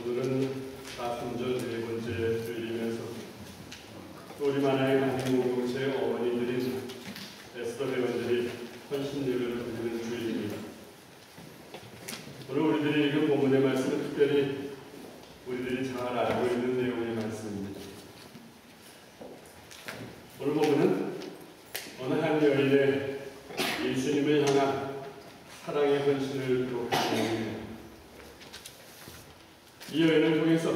오늘은 사순절 네 번째 주일이면서 또 우리 만화의 한인 공동체의 어머니들인 에스더 회원들이 헌신예배를 드리는 주일입니다. 오늘 우리들이 읽은 본문의 말씀은 특별히 우리들이 잘 알고 있는 내용의 말씀입니다. 오늘 본문은 어느 한 여인의 예수님을 향한 사랑의 헌신을 기록한 내용입니다. 이 여인을 통해서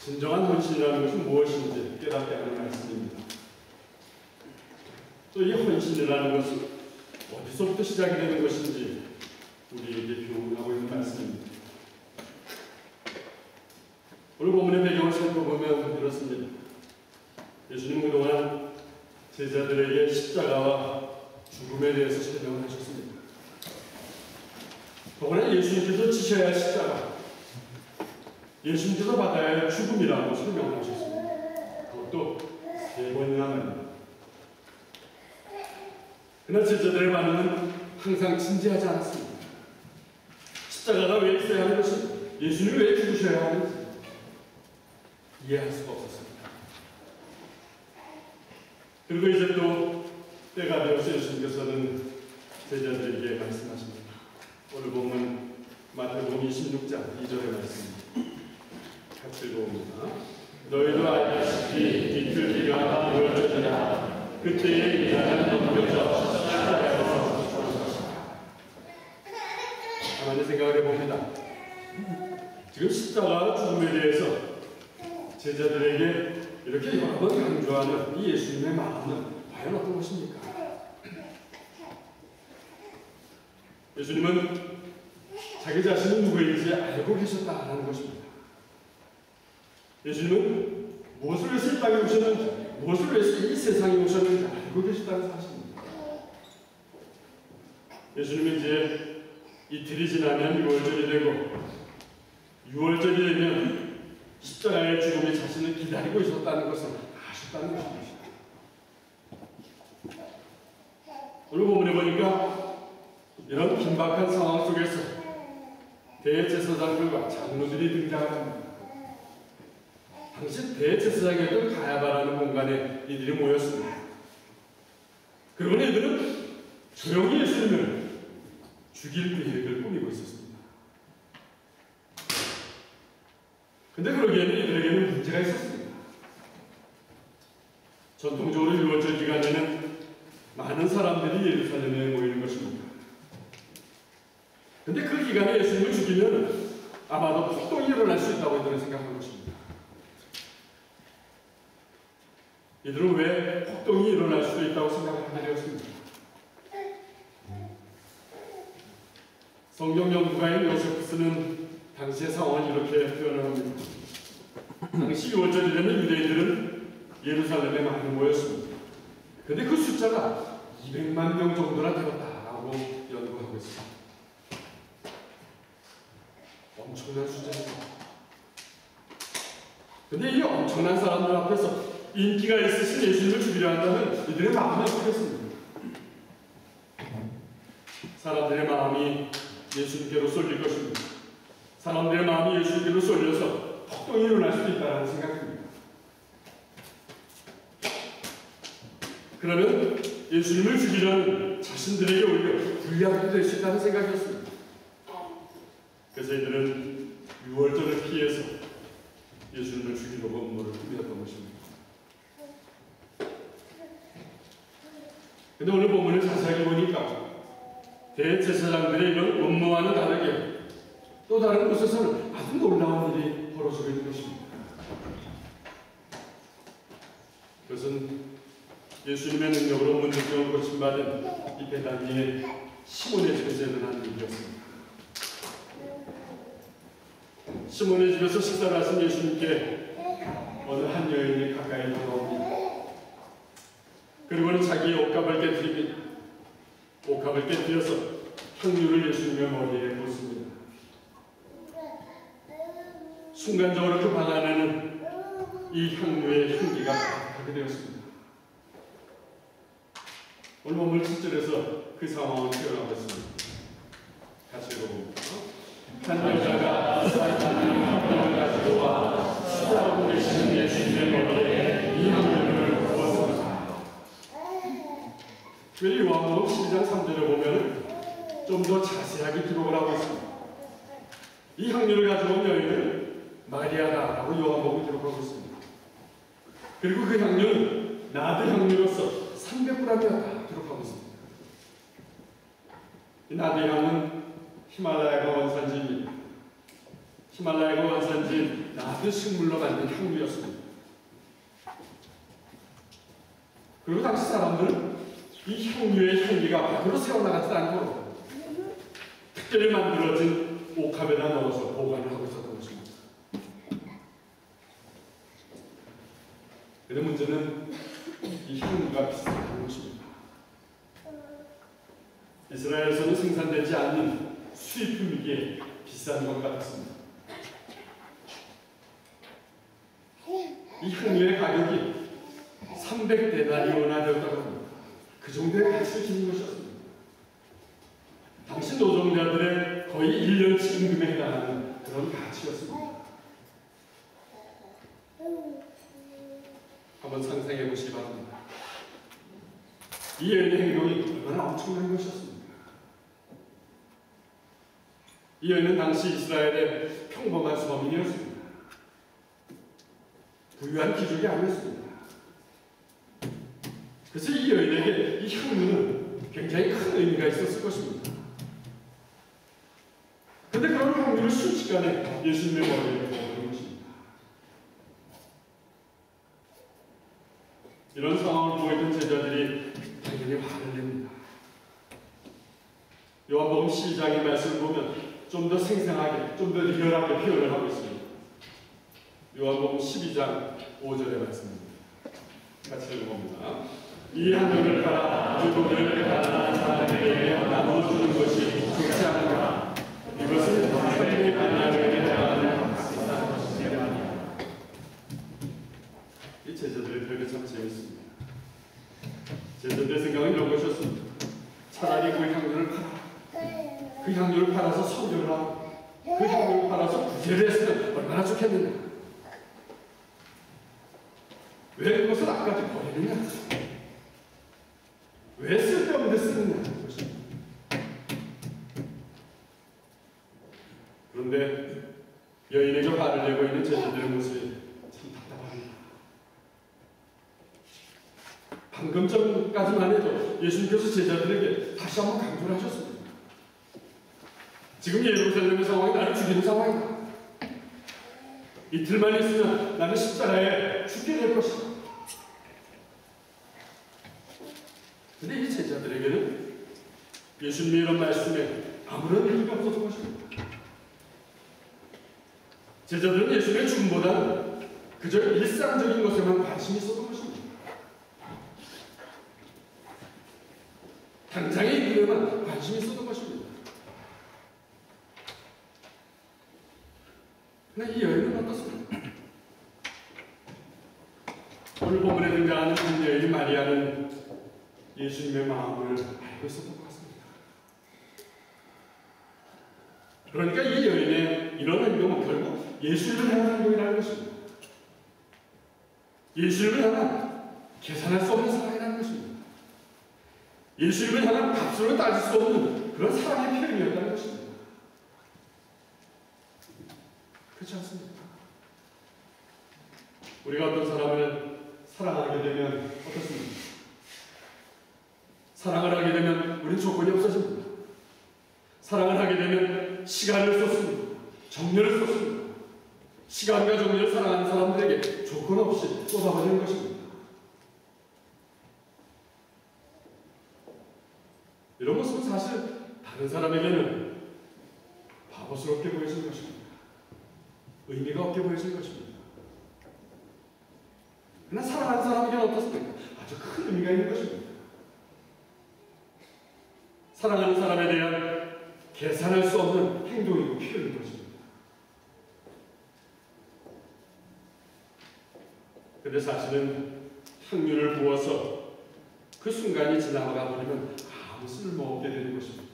진정한 헌신이라는 것은 무엇인지 깨닫게 하는 말씀입니다. 또 이 헌신이라는 것은 어디서부터 시작이 되는 것인지 우리에게 교훈하고 있는 말씀입니다. 오늘 본문의 배경을 살펴보면 이렇습니다. 예수님은 그동안 제자들에게 십자가와 죽음에 대해서 설명을 하셨습니다. 더구나 예수님께서 지셔야 할 십자가, 예수님께서 받아야 할 죽음이라고 설명을 하셨습니다. 그것도 3번이나 말입니다. 그러나 제자들의 반응은 항상 진지하지 않았습니다. 십자가가 왜 있어야 하는 것인지, 예수님이 왜 죽으셔야 하는지 이해할 수가 없었습니다. 그리고 이제 또 때가 되어서 예수님께서는 제자들에게 말씀하십니다. 오늘 보면 마태복음 26장 2절의 말씀입니다. 같이 읽어봅니다. 너희도 알다시피 이틀 뒤가 무엇이냐 그때에 인자는 넘겨져 십자가에서 죽을 것이다. 가만히 생각을 해봅니다. 지금 십자가 죽음에 대해서 제자들에게 이렇게 여러 번 강조하는 이 예수님의 마음은 과연 어떤 것입니까? 예수님은 자기 자신은 누구인지 알고 계셨다는 것입니다. 예수님은 무엇을 위해서 이 땅에 오셨는지, 무엇을 위해서 이 세상에 오셨는지 알고 계셨다는 사실입니다. 예수님은 이제 이틀이 지나면 6월절이 되고 6월절이 되면 십자가의 죽음이 자신을 기다리고 있었다는 것을 아셨다는 것입니다. 오늘 본문에 보니까 이런 긴박한 상황 속에서 대제사장들과 장로들이 등장합니다. 당시 대제사장이었던 가야바라는 공간에 이들이 모였습니다. 그러고 이들은 조용히 예수님을 죽일 계획을 꾸미고 있었습니다. 근데 그러기에는 이들에게는 문제가 있었습니다. 전통적으로 6월절 기간에는 많은 사람들이 예루살렘에 모이는 것입니다. 근데 그 기간에 예수님을 죽이면 아마도 폭동이 일어날 수 있다고 이들은 생각한 것입니다. 이들은 왜 폭동이 일어날 수도 있다고 생각하게 되었습니까? 성경 연구가인 요세푸스는 당시의 상황을 이렇게 표현을 합니다. 당시 6월절이 되면 유대인들은 예루살렘에 많이 모였습니다. 그런데 그 숫자가 200만 명 정도나 되었다라고 연구하고 있습니다. 엄청난 숫자입니다. 그런데 이 엄청난 사람들 앞에서 인기가 있으신 예수님을 죽이려 한다면 이들의 마음이 어떻겠습니까? 사람들의 마음이 예수님께로 쏠릴 것입니다. 사람들의 마음이 예수님께로 쏠려서 폭동이 일어날 수도 있다는 생각입니다. 그러면 예수님을 죽이려는 자신들에게 오히려 불리하게 될 수 있다는 생각이었습니다. 그래서 이들은 6월절을 피해서 예수님을 죽이려고 음모를 꾸몄던 것입니다. 근데 오늘 본문을 자세하게 보니까 대제사장들의 이런 음모와는 다르게 또 다른 곳에서는 아주 놀라운 일이 벌어지고 있는 것입니다. 그것은 예수님의 능력으로 문둥병을 고침받은 이 베다니의 시몬의 집에서 일어난 일이었습니다. 시몬의 집에서 식사를 하신 예수님께 어느 한 여인이 가까이 다가옵니다. 그리고는 자기의 옷값을 깨뜨립니다. 옷값을 깨뜨려서 향유를 예수님의 머리에 붓습니다. 순간적으로 그 방 안에는 이 향유의 향기가 가득하게 되었습니다. 오늘 본문 7절에서 그 상황을 표현하고 있습니다. 같이 읽어봅니다. 한 여자가 요한복음 12장 3절에 보면 좀 더 자세하게 기록을 하고 있습니다. 이 향유를 가지고 온 여인은 마리아다라고 요한복음 기록하고 있습니다. 그리고 그 향유는 나드 향유로서 300g이었다 기록하고 있습니다. 이 나드 향은 히말라야가 원산지입니다. 히말라야가 원산지인 나드 식물로 만든 향유였습니다. 그리고 당시 사람들은 이 향유의 향기가 밖으로 새어나가지 않도록 특별히 만들어진 옥합에다 넣어서 보관을 하고 있었던 것입니다. 그런데 문제는 이 향유가 비쌌다는 것입니다. 이스라엘에서는 생산되지 않는 수입품이기에 비싼 것 같았습니다. 이 향유의 가격이 300데나리오나 되었다고 합니다. 그 정도의 가치를 지닌 것이었습니다. 당시 노동자들의 거의 1년치 임금에 해당하는 그런 가치였습니다. 한번 상상해 보시기 바랍니다. 이 여인의 행동이 얼마나 엄청난 것이었습니까? 이 여인은 당시 이스라엘의 평범한 서민이었습니다. 부유한 귀족이 아니었습니다. 그래서 이 여인에게 이 향유는 굉장히 큰 의미가 있었을 것입니다. 그런데 그런 향유를 순식간에 예수님의 머리에 부어버린 것입니다. 이런 상황을 보고 있던 제자들이 당연히 화를 냅니다. 요한복음 12장의 말씀을 보면 좀 더 생생하게, 좀 더 리얼하게 표현을 하고 있습니다. 요한복음 12장 5절의 말씀입니다. 같이 읽어봅니다. 이 향유를 팔아 유독을 가난한 사람에게 나눠주는 것이 좋지 않은가? 이것은 하나님의 가난에게 대하는 비싼 것이 아니야. 이 제자들의 표현이 참 재밌습니다. 제자들의 생각은 이런 것이었습니다. 차라리 그 향유를 팔아. 그 향유를 팔아서 선교를 하고 그 향유를 팔아서 구제를 했으면 얼마나 좋겠느냐. 왜 그것을 아까지 버리느냐? 왜 쓸데없는 데 쓰느냐는 것입니다. 그런데 여인에게 화를 내고 있는 제자들의 모습이 참 답답합니다. 방금 전까지만 해도 예수님께서 제자들에게 다시 한번 강조를 하셨습니다. 지금 예루살렘의 상황이 나를 죽이는 상황이다. 이틀만 있으면 나는 십자가에 죽게 될 것이다. 근데 이 제자들에게는 예수님의 이런 말씀에 아무런 의미가 없었던 것입니다. 제자들은 예수님의 죽음보다는 그저 일상적인 것에만 관심이 있었던 것입니다. 당장의 일에만 관심이 있었던 것입니다. 그러나 이 여인은 어떻습니까? 오늘 본문에 등장하는 한 여인 마리아는 예수님의 마음을 알고 있었던 것 같습니다. 그러니까 이 여인의 이런 행동은 결국 예수님을 향한 행동이라는 것입니다. 예수님을 향한 계산할 수 없는 사랑이라는 것입니다. 예수님을 향한 값으로 따질 수 없는 그런 사랑의 표현이었다는 것입니다. 그렇지 않습니까? 우리가 어떤 사람을 사랑하게 되면 어떻습니까? 사랑을 하게 되면 우리는 조건이 없어집니다. 사랑을 하게 되면 시간을 쏟습니다. 정열을 쏟습니다. 시간과 정열을 사랑하는 사람들에게 조건 없이 쏟아버리는 것입니다. 이런 모습은 사실 다른 사람에게는 바보스럽게 보여지는 것입니다. 의미가 없게 보여지는 것입니다. 그러나 사랑하는 사람에게는 어떻습니까? 아주 큰 의미가 있는 것입니다. 사랑하는 사람에 대한 계산할 수 없는 행동이고 표현인 것입니다. 그런데 사실은 향유를 부어서 그 순간이 지나가 버리면 아무 쓸모없게 되는 것입니다.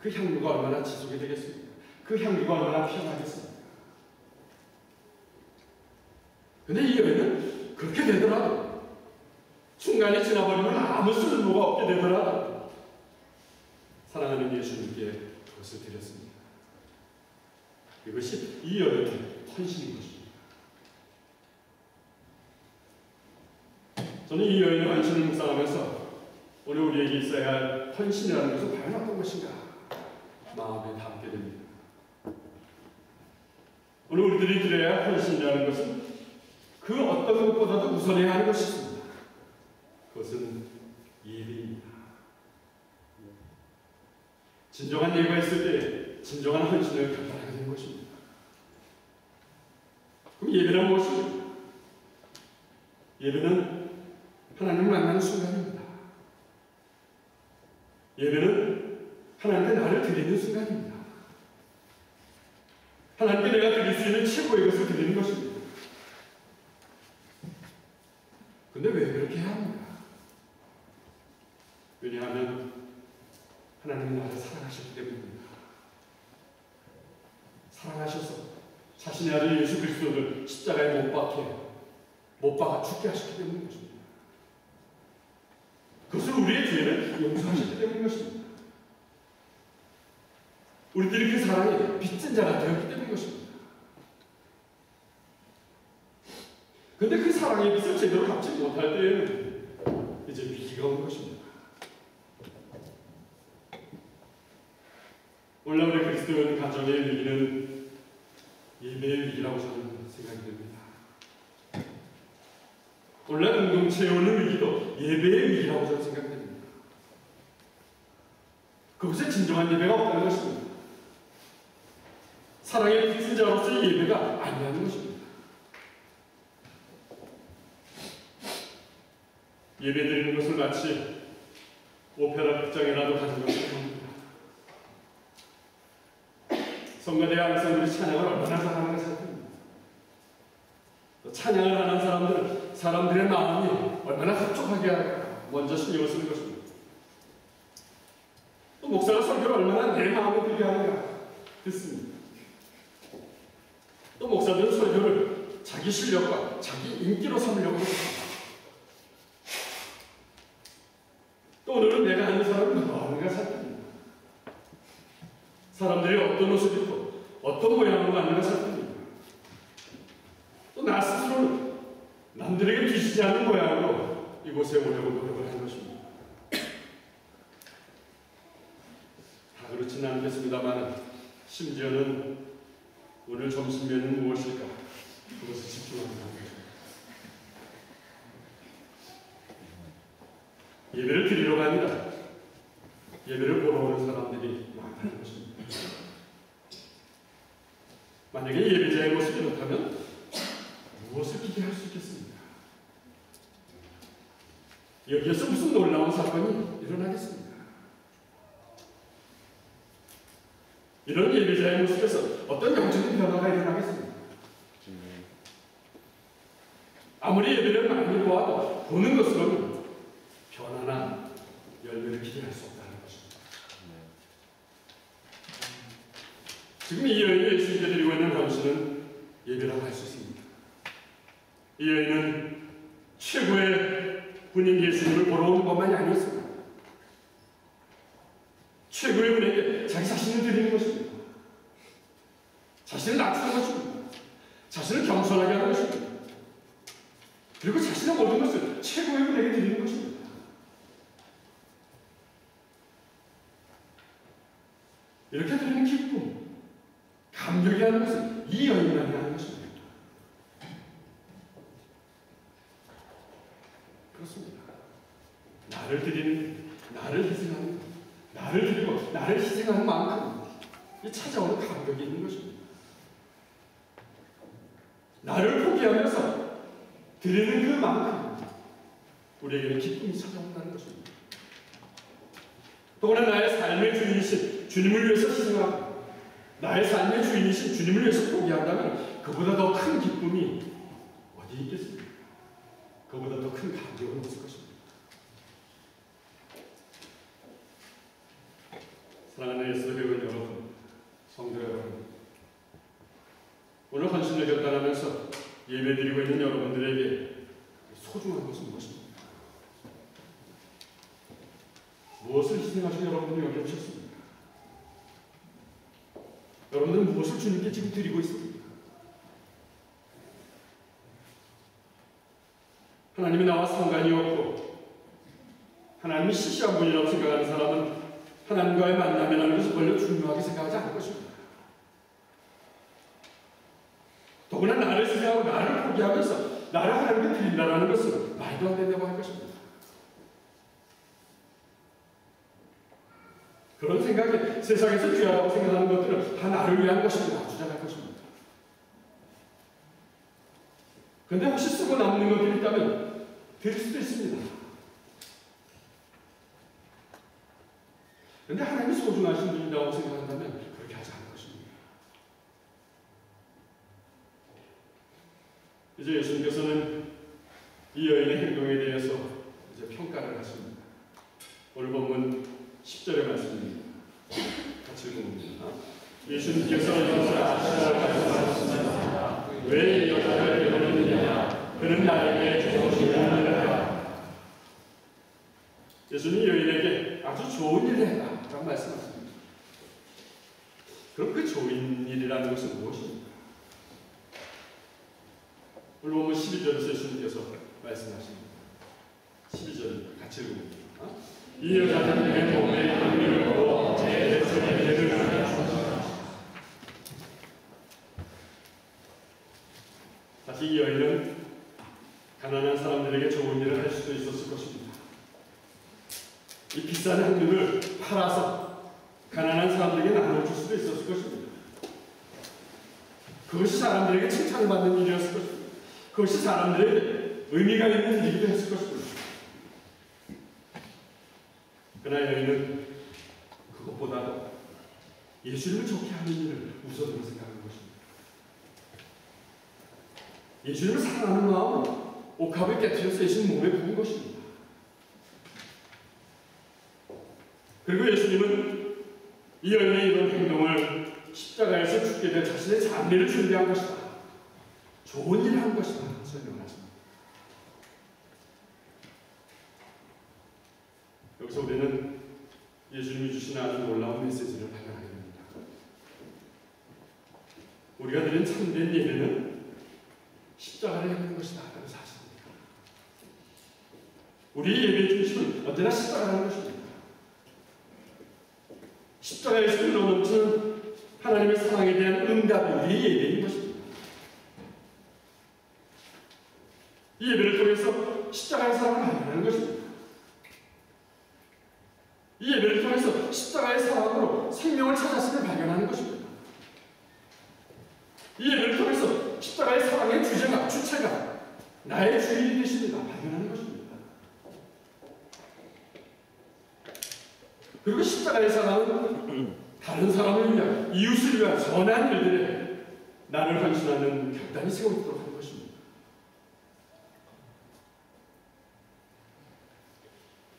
그 향유가 얼마나 지속이 되겠습니까? 그 향유가 얼마나 피어나겠습니까? 그런데 이 여인은 그렇게 되더라도 순간이 지나버리면 아무 쓸모가 없게 되더라도 사랑하는 예수님께 그것을 드렸습니다. 이것이 이 여인의 헌신인 것입니다. 저는 이 여인의 헌신을 묵상하면서 오늘 우리에게 있어야 할 헌신이라는 것은 과연 어떤 것인가 마음에 담게 됩니다. 오늘 우리들이 드려야 할 헌신이라는 것은 그 어떤 것보다도 우선해야 하는 것이 있습니다. 그것은 예배입니다. 진정한 예배가 있을 때 진정한 헌신을 결단하게 되는 것입니다. 그럼 예배는 무엇입니까? 예배는 하나님을 만나는 순간입니다. 예배는 하나님께 나를 드리는 순간입니다. 하나님께 내가 드릴 수 있는 최고의 것을 드리는 것입니다. 근데 왜 그렇게 해야 합니까? 왜냐하면 하나님은 나를 사랑하셨기 때문입니다. 사랑하셔서 자신의 아들 예수 그리스도를 십자가에 못 박아 죽게 하셨기 때문인 것입니다. 그것은 우리의 죄를 용서하셨기 때문인 것입니다. 우리들이 그 사랑에 빚진 자가 되었기 때문인 것입니다. 그런데 그 사랑의 빚을 제대로 갚지 못할 때에는 이제 위기가 온 것입니다. 오늘 우리 그리스도인 가정의 위기는 예배의 위기라고 저는 생각이 됩니다. 오늘 공동체에 오는 위기도 예배의 위기라고 저는 생각됩니다. 그것에 진정한 예배가 없다는 것입니다. 사랑의 빚진 자로서의 예배가 아니라는 것입니다. 예배 드리는 것을 마치 오페라 극장이라도 가는 것이 아닙니다. 성가대 앙상블이 찬양을 얼마나 잘하는가 생각합니다. 찬양을 하는 사람들은 사람들의 마음이 얼마나 흡족하게 할까 먼저 신경을 쓰는 것입니다. 또 목사가 설교를 얼마나 내 마음에 들게 하는가 듣습니다. 또 목사들은 설교를 자기 실력과 자기 인기로 삼으려고 합니다. 또 오늘은 내가 아는 사람은 누가 하는가 살핍니다. 사람들이 어떤 옷을 입고 어떤 모양으로 만드는가 살핍니다. 또 나 스스로는 남들에게 뒤지지 않는 모양으로 이곳에 오려고 노력을 하는 것입니다. 다 그렇지는 않겠습니다만 심지어는 오늘 점심 메뉴는 무엇일까? 그것을 집중하는 겁니다. 예배를 드리러가 아니라 예배를 보러 오는 사람들이 많다는 것입니다. 만약에 예배자의 모습이 이렇다면 무엇을 기대할 수 있겠습니까? 여기에서 무슨 놀라운 사건이 일어나겠습니까? 이런 예배자의 모습에서 어떤 영적인 변화가 일어나겠습니까? 아무리 예배를 많이 보아도 보는 것으로는 변화나 열매를 기대할 수 없다는 것입니다. 지금 이 여인이 예수님께 드리고 있는 헌신은 예배라고 할 수 있습니다. 이 여인은 최고의 분인 예수님을 보러 오는 것만이 아니었습니다. 최고의 분에게 자기 자신을 드리는 것입니다. 자신을 낮추는 것입니다. 자신을 겸손하게 하는 것입니다. 그리고 자신의 모든 것을 최고의 분에게 드리는 것입니다. 이렇게 드리는 기쁨, 감격이 하는 것은 이 여인만이 하는 것입니다. 그렇습니다. 나를 드리는, 나를 희생하는, 나를 드리고 나를 희생하는 만큼 이 찾아오는 감격이 있는 것입니다. 나를 포기하면서 드리는 그만큼 우리에게는 기쁨이 찾아온다는 것입니다. 또한 나의 삶의 주인이신 주님을 위해서 희생하고 나의 삶의 주인이신 주님을 위해서 포기한다면 그보다 더 큰 기쁨이 어디 있겠습니까? 그보다 더 큰 감격은 없을 것입니다. 사랑하는 예수 배우는 여러분, 성도 여러분, 오늘 헌신을 결단하면서 예배드리고 있는 여러분들에게 소중한 것은 무엇입니까? 희생하신 여러분들이 여기 오셨습니다. 여러분들은 무엇을 주님께 지금 드리고 있습니까? 하나님이 나와 상관이 없고 하나님이 시시한 분이라고 생각하는 사람은 하나님과의 만남이라는 것을 별로 중요하게 생각하지 않을 것입니다. 더구나 나를 생각하고 나를 포기하면서 나를 하나님께 드린다는 것은 말도 안 된다고 할 것입니다. 그런 생각에 세상에서 귀하다고 생각하는 것들은 다 나를 위한 것입니다. 주장할 것입니다. 그런데 혹시 쓰고 남는 것들이 있다면 드릴 수도 있습니다. 그런데 하나님이 소중하신 분이라고 생각한다면 그렇게 하지 않을 것입니다. 이제 예수님께서는 이 여인의 행동에 대해서 이제 평가를 하십니다. 오늘 본문 10절의 말씀입니다. 같이 읽어봅니다. 예수님께서 이것을 아시라고 말씀하셨습니다. 왜 여자를 여느냐? 그는 나에게 좋은 일을 해라. 예수님이 여인에게 아주 좋은 일을 해라 라고 말씀하십니다. 그럼 그 좋은 일이라는 것은 무엇입니까? 오늘 보면 12절에서 예수님께서 말씀하십니다. 12절 같이 읽어봅니다. 이 여자는 내 몸에 향기를 부어 내 백성의 죄를 주셨습니다. 사실 이 여인은 가난한 사람들에게 좋은 일을 할 수도 있었을 것입니다. 이 비싼 향유를 팔아서 가난한 사람들에게 나눠줄 수도 있었을 것입니다. 그것이 사람들에게 칭찬을 받는 일이었을 것입니다. 그것이 사람들에게 의미가 있는 일이기도 했을 것입니다. 그러나 여인은 그것보다도 예수님을 좋게 하는 일을 우선으로 생각하는 것입니다. 예수님을 사랑하는 마음은 옥합을 깨뜨려서 예수님 몸에 부은 것입니다. 그리고 예수님은 이 여인의 이런 행동을 십자가에서 죽게 될 자신의 장례를 준비한 것이다. 좋은 일을 한 것이다. 설명하십니다. 여기서 우리는 예수님이 주신 아주 놀라운 메시지를 발견하게 됩니다. 우리가 드린 참된 예배는 십자가를 향하는 것이다 라는 사실입니다. 우리의 예배의 중심은 언제나 십자가라는 것입니다. 십자가에서 흘러넘치는 하나님의 사랑에 대한 응답이 우리의 예배인 것입니다. 이 예배를 통해서 십자가의 사랑을 발견하는 것입니다. 이 예배를 통해서 십자가의 사랑으로 생명을 찾았음을 발견하는 것입니다. 이 예배를 통해서 십자가의 사랑의 주체가 나의 주인이 되십니다. 발견하는 것입니다. 그리고 십자가의 사랑은 다른 사람을 위한, 이웃을 위한 선한 일들에 나를 헌신하는 결단이 세워지도록 하는 것입니다.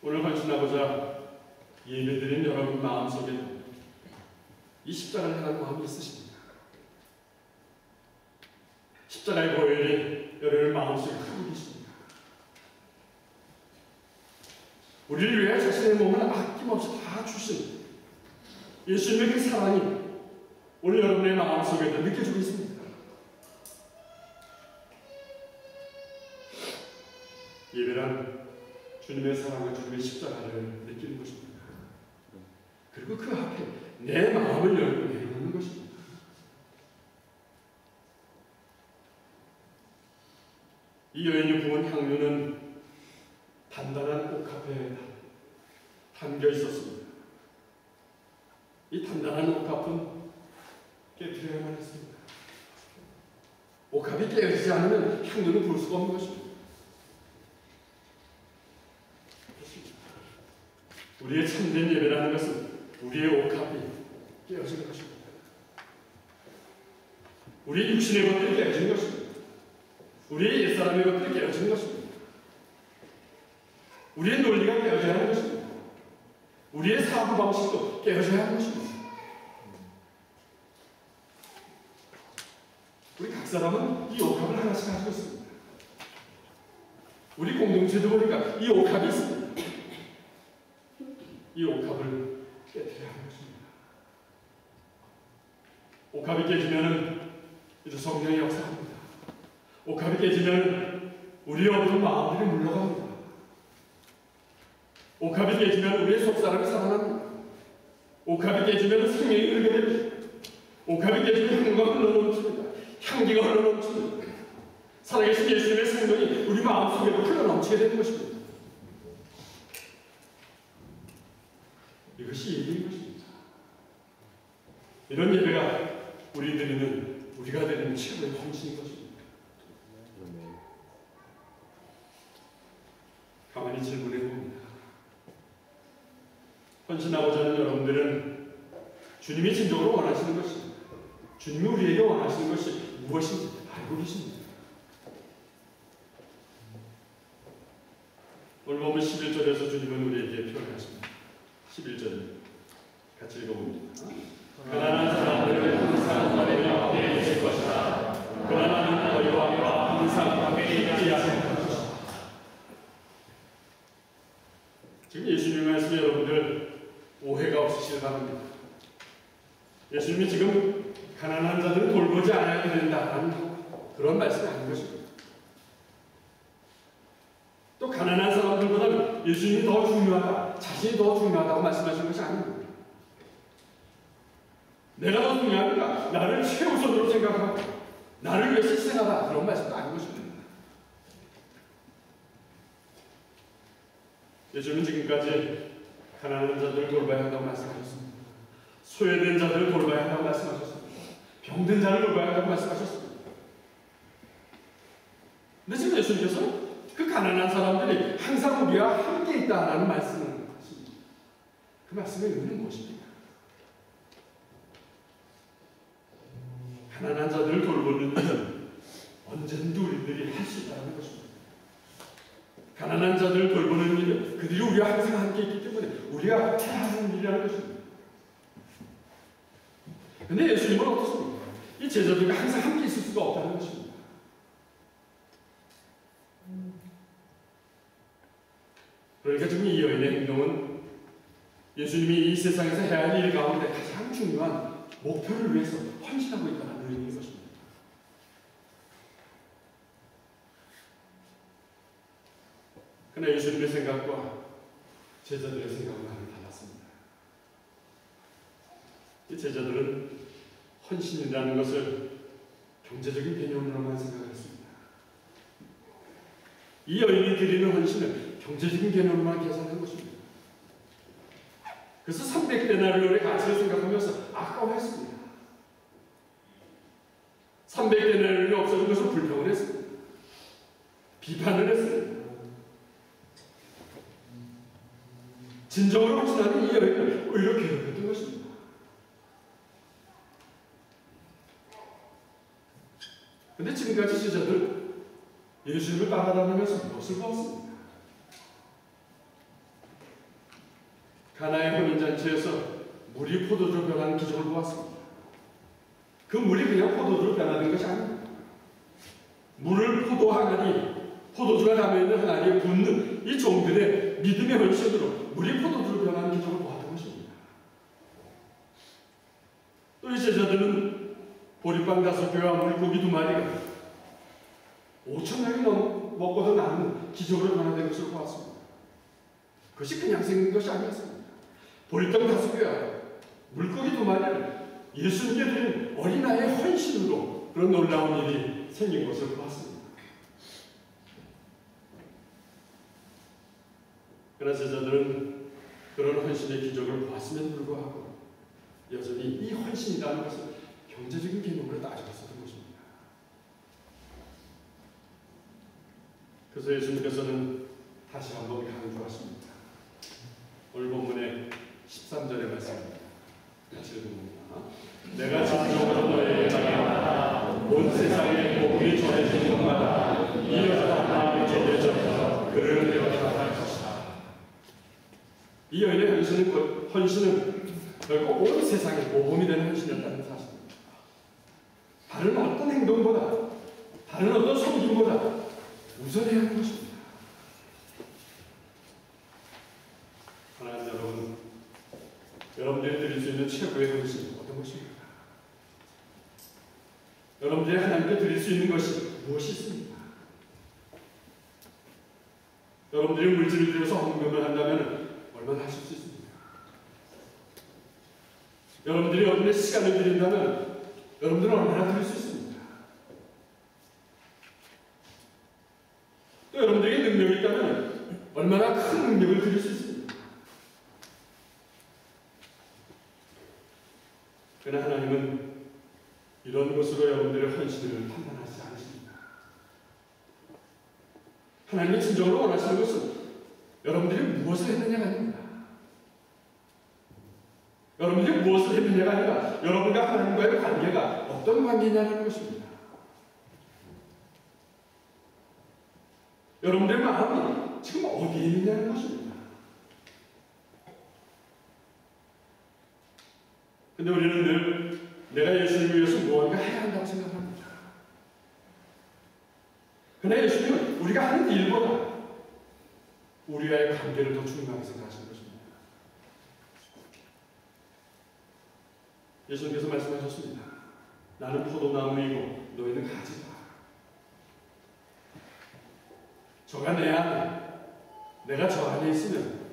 오늘 헌신하고자 예배드린 여러분 마음속에 이 십자가를 향하는 마음이 있으십니다. 십자가의 보혈이 여러분 마음속에 하고 계십니다. 우리를 위해 자신의 몸을 아낌없이 다 주신 예수님의 그 사랑이 오늘 여러분의 마음속에도 느껴지고 있습니다. 예배란 주님의 사랑과 주님의 십자가를 느끼는 것입니다. 그리고 그 앞에 내 마음을 열고 내놓는 것입니다. 이 여인이 부은 향유는 단단한 옥합에 담겨 있었습니다. 이 단단한 옥합은 깨뜨려야만 했습니다. 옥합이 깨어지지 않으면 향유는 부을 수가 없는 것입니다. 우리의 참된 예배라는 것은 우리의 옥합이 깨어지는 것입니다. 우리의 육신의 것들이 깨어지는 것입니다. 우리의 옛사람의 것들이 깨어지는 것입니다. 우리의 논리가 깨어져야 하는 것입니다. 우리의 사고방식도 깨어져야 하는 것입니다. 우리 각 사람은 이 옥합을 하나씩 가지고 있습니다. 우리 공동체도 보니까 이 옥합이 있습니다. 이 옥합을 깨뜨려야 하는 것입니다. 옥합이 깨지면은 이제 성령이 역사합니다. 옥합이 깨지면 우리의 어두운 마음들이 물러갑니다. 옥합이 깨지면 우리의 속사람이 살아납니다. 옥합이 깨지면 생명이 흐르게 됩니다. 옥합이 깨지면 향기가 흘러넘칩니다. 향기가 흘러넘칩니다. 살아계신 예수님의 생명이 우리 마음속에도 흘러넘치게 되는 것입니다. 이것이 예배인 것입니다. 이런 예배가 우리가 드리는 최고의 헌신인 것입니다. 가만히 질문해 봅니다. 헌신하고자 하는 여러분들은 주님이 진정으로 원하시는 것이, 주님이 우리에게 원하시는 것이 무엇인지 알고 계십니다. 오늘 보면 11절에서 주님은 우리에게 표현하십니다. 11절 같이 읽어봅니다. 가난한 사람들을 항상 너희 가운데 있을 것이다. 가난한 너희와 항상 가까이 있지 않을 것이다. 지금 예수님의 말씀에 여러분들 오해가 없으시길 바랍니다. 예수님이 지금 가난한 자들을 돌보지 않아야 된다는 그런 말씀이 아닌 것입니다. 또 가난한 사람들보다는 예수님이 더 중요하다, 자신이 더 중요하다고 말씀하시는 것이 아닙니다. 내가 더 중요하니까 나를 최우선으로 생각하고 나를 위해서 희생하다, 그런 말씀도 아닌 것입니다. 예수님은 지금까지 가난한 자들을 돌봐야 한다고 말씀하셨습니다. 소외된 자들을 돌봐야 한다고 말씀하셨습니다. 병든 자를 돌봐야 한다고 말씀하셨습니다. 근데 지금 예수님께서 그 가난한 사람들이 항상 우리와 함께 있다라는 말씀을 하십니다. 그 말씀의 의미는 무엇입니까? 가난한 자들을 돌보는 일은 언제든지 우리들이 할 수 있다는 것입니다. 가난한 자들을 돌보는 일은 그들이 우리와 항상 함께 있기 때문에 우리가 해야 하는 일이라는 것입니다. 그런데 예수님은 어떻습니까? 이 제자들과 항상 함께 있을 수가 없다는 것입니다. 그러니까 지금 이 여인의 행동은 예수님이 이 세상에서 해야 할 일 가운데 가장 중요한 목표를 위해서 헌신하고 있다는 의미인 것입니다. 그러나 예수님의 생각과 제자들의 생각은 많이 달랐습니다. 이 제자들은 헌신이라는 것을 경제적인 개념으로만 생각했습니다. 이 여인이 드리는 헌신은 경제적인 개념으로만 계산한 것입니다. 그래서 300데나리온의 가치를 생각하면서 아까워했습니다. 300데나리온이 없어진 것을 불평을 했습니다. 비판을 했습니다. 진정으로 헌신하는 이 여인을 오히려 괴롭혔던 것입니다. 그런데 지금까지 제자들 예수님을 따라다니면서 무엇을 보았습니까? 가나의 혼인잔치에서 물이 포도주로 변하는 기적을 보았습니다. 그 물이 그냥 포도주로 변하는 것이 아닙니다. 물을 포도 항아리, 포도주가 담아있는 항아리에 붓는 이 종들의 믿음의 헌신으로 물이 포도주로 변하는 기적을 보았던 것입니다. 또 이 제자들은 보리빵 5개와 물고기 2마리가 5,000명이 먹고도 남은 기적으로 변화된 것을 보았습니다. 그것이 그냥 생긴 것이 아니었습니다. 보리떡 5개와 물고기 2마리를 예수님께 드린 어린아이의 헌신으로 그런 놀라운 일이 생긴 것을 보았습니다. 그러나 제자들은 그런 헌신의 기적을 보았음에도 불구하고 여전히 이 헌신이라는 것을 경제적인 개념으로 따지고 있었던 것입니다. 그래서 예수님께서는 다시 한번 강조하십니다. 오늘 본문의 13절의 말씀입니다. 같이 읽어봅니다. 내가 진정으로 너에게 말하노라 온 세상에 복음이 전해지는 곳마다 이 여자가 마음이 전해져 그를 배워라 할 것이다. 이 여인의 헌신은 결국 온 세상에 복음이 되는 헌신이었다는 사실입니다. 다른 어떤 행동보다, 다른 어떤 섬김보다 우선해야 하는 것입니다. 하나님 여러분, 것입니다. 여러분들이 하나님께 드릴 수 있는 것이 무엇이 있습니까? 여러분들이 물질을 들여서 헌금을 한다면 얼마나 하실 수 있습니까? 여러분들이 여러분의 시간을 드린다면 여러분들은 얼마나 드릴 수 있습니까? 또 여러분들에게 능력이 있다면 얼마나 큰 능력을 드릴 수 있습니까? 그러나 하나님은 이런 것으로 여러분들의 헌신을 판단하지 않으십니다. 하나님이 진정으로 원하시는 것은 여러분들이 무엇을 했느냐가 아닙니다. 여러분들이 무엇을 했느냐가 아니라 여러분과 하나님과의 관계가 어떤 관계냐는 것입니다. 여러분들의 마음이 지금 어디에 있느냐는 것입니다. 근데 우리는 늘 내가 예수님을 위해서 무언가 해야 한다고 생각합니다. 그러나 예수님은 우리가 하는 일보다 우리와의 관계를 더 중요하게 생각하시는 것입니다. 예수님께서 말씀하셨습니다. 나는 포도나무이고 너희는 가지다. 저가 내 안에, 내가 저 안에 있으면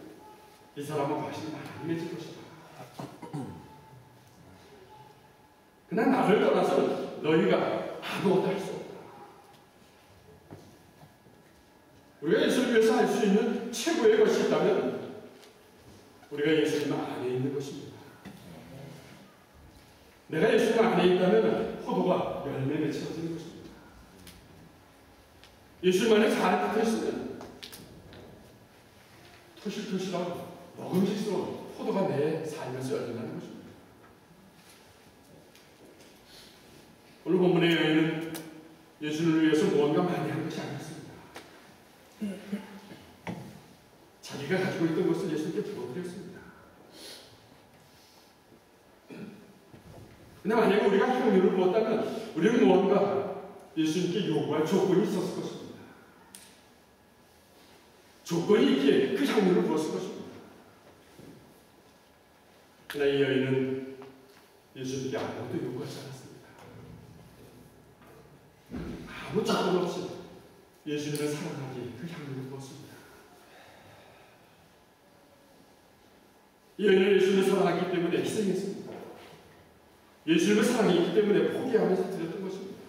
이 사람은 과실이 많이 맺을 것이다. 그러나 나를 떠나서 너희가 아무것도 할 수 없다. 우리가 예수를 위해서 할 수 있는 최고의 것이 있다면 우리가 예수님 안에 있는 것입니다. 내가 예수님 안에 있다면 포도가 열매 맺혀지는 것입니다. 예수님 안에 잘 붙어있으면 토실토실하고 먹음직스러운 포도가 내 삶에서 열린다는 것입니다. 오늘 본문의 여인은 예수님을 위해서 무언가 많이 한 것이 아니었습니다. 자기가 가지고 있던 것을 예수님께 부어드렸습니다. 근데 만약에 우리가 향유를 부었다면 우리는 무언가 예수님께 요구할 조건이 있었을 것입니다. 조건이 있기에 그 향유를 부었을 것입니다. 그러나 이 여인은 예수님께 아무것도 요구하지 않았습니다. 아무 조건 없이 예수님을 사랑하기에 그 향유를 부었습니다. 이 여인은 예수님을 사랑하기 때문에 희생했습니다. 예수님을 사랑했기 때문에 포기하면서 드렸던 것입니다.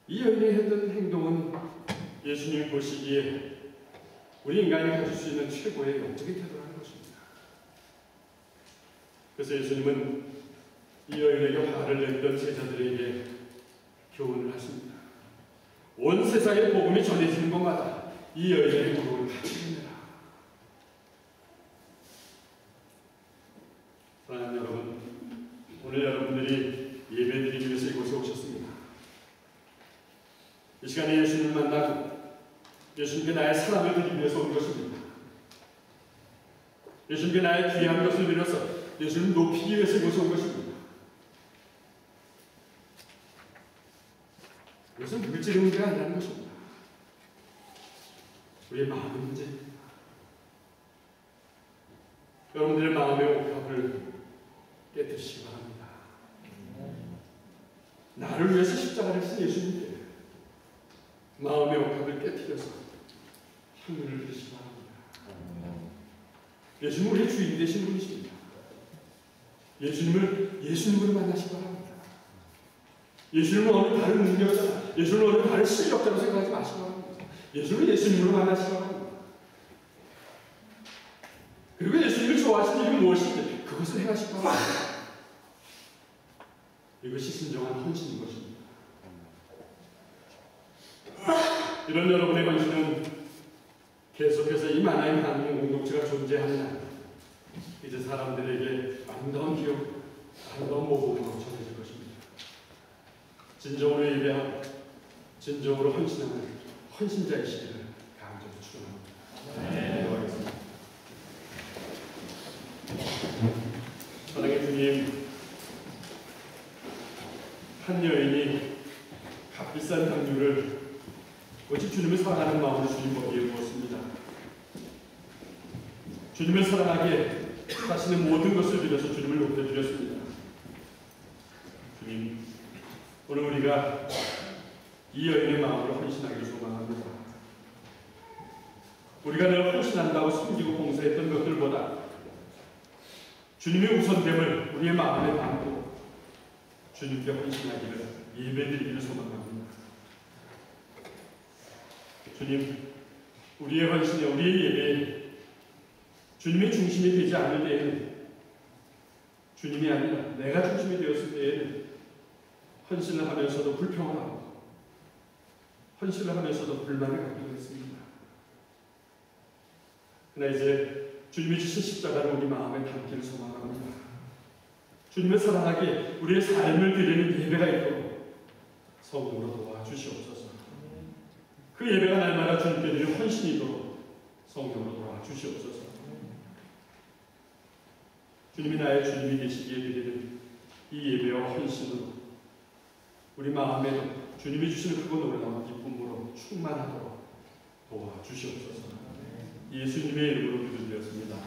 이 여인이 했던 행동은 예수님이 보시기에 우리 인간이 가질 수 있는 최고의 영적인 태도라는 것입니다. 그래서 예수님은 이 여인에게 화를 냈던 제자들에게 교훈을 하십니다. 온 세상에 복음이 전해지는 곳마다 이 여인의 행동을 같이 해내라. 사랑하는 여러분, 오늘 여러분들이 예배드리기 위해서 이곳에 오셨습니다. 이 시간에 예수님을 만나고 예수님께 나의 사랑을 드리기 위해서 온 것입니다. 예수님께 나의 귀한 것을 드려서 예수님을 높이기 위해서 이곳에 온 것입니다. 이것은 물질의 문제가 아니라는 것입니다. 우리의 마음의 문제입니다. 여러분들의 마음의 옥합을 깨뜨리시기 바랍니다. 나를 위해서 십자가를 진 예수님께 마음의 옥합을 깨뜨려서 향유를 드리시기 바랍니다. 예수님은 우리의 주인 되신 분이십니다. 예수님을 예수님으로 만나시기 바랍니다. 예수님은 어느 다른 능력자, 예수님은 어느 다른 실력자로 생각하지 마시기 바랍니다. 예수님을 예수님으로 만나시기 바랍니다. 그리고 예수님을 좋아하시는 일이 무엇인지 그것을 행하시기 바랍니다. 이것이 진정한 헌신인 것입니다. 이런 여러분의 헌신은 계속해서 이 만화의 하나님 공동체가 존재하는 한 이제 사람들에게 아름다운 기억, 아름다운 모범으로 전해질 것입니다. 진정으로 예배하고 진정으로 헌신하는 헌신자이시기를 강조로 축원합니다. 네, 기도하겠습니다. 사랑의 주님, 한 여인이 값비싼 향유를 오직 주님을 사랑하는 마음으로 주님 거기에 부었습니다. 주님을 사랑하기에 자신의 모든 것을 드려서 주님을 높여드렸습니다. 주님, 오늘 우리가 이 여인의 마음으로 헌신하기를 소망합니다. 우리가 늘 헌신한다고 섬기고 봉사했던 것들보다 주님의 우선됨을 우리의 마음에 담고 주님께 헌신하기를 예배드리기를 소망합니다. 주님, 우리의 헌신에 우리의 예배에 주님의 중심이 되지 않을 때에는 주님이 아니라 내가 중심이 되었을 때에는 헌신을 하면서도 불평하고 헌신을 하면서도 불만을 갖기도 했습니다. 그러나 이제 주님이 주신 십자가를 우리 마음에 담기를 소망합니다. 주님의 사랑하기에 우리의 삶을 드리는 예배가 있도록 성령으로 도와주시옵소서. 그 예배가 날마다 주님께 드리는 헌신이도록 성령으로 도와주시옵소서. 주님이 나의 주님이 되시기에 드리는 이 예배와 헌신으로 우리 마음에도 주님이 주시는 크고 놀라운 기쁨으로 충만하도록 도와주시옵소서. 예수님의 이름으로 기도드렸습니다.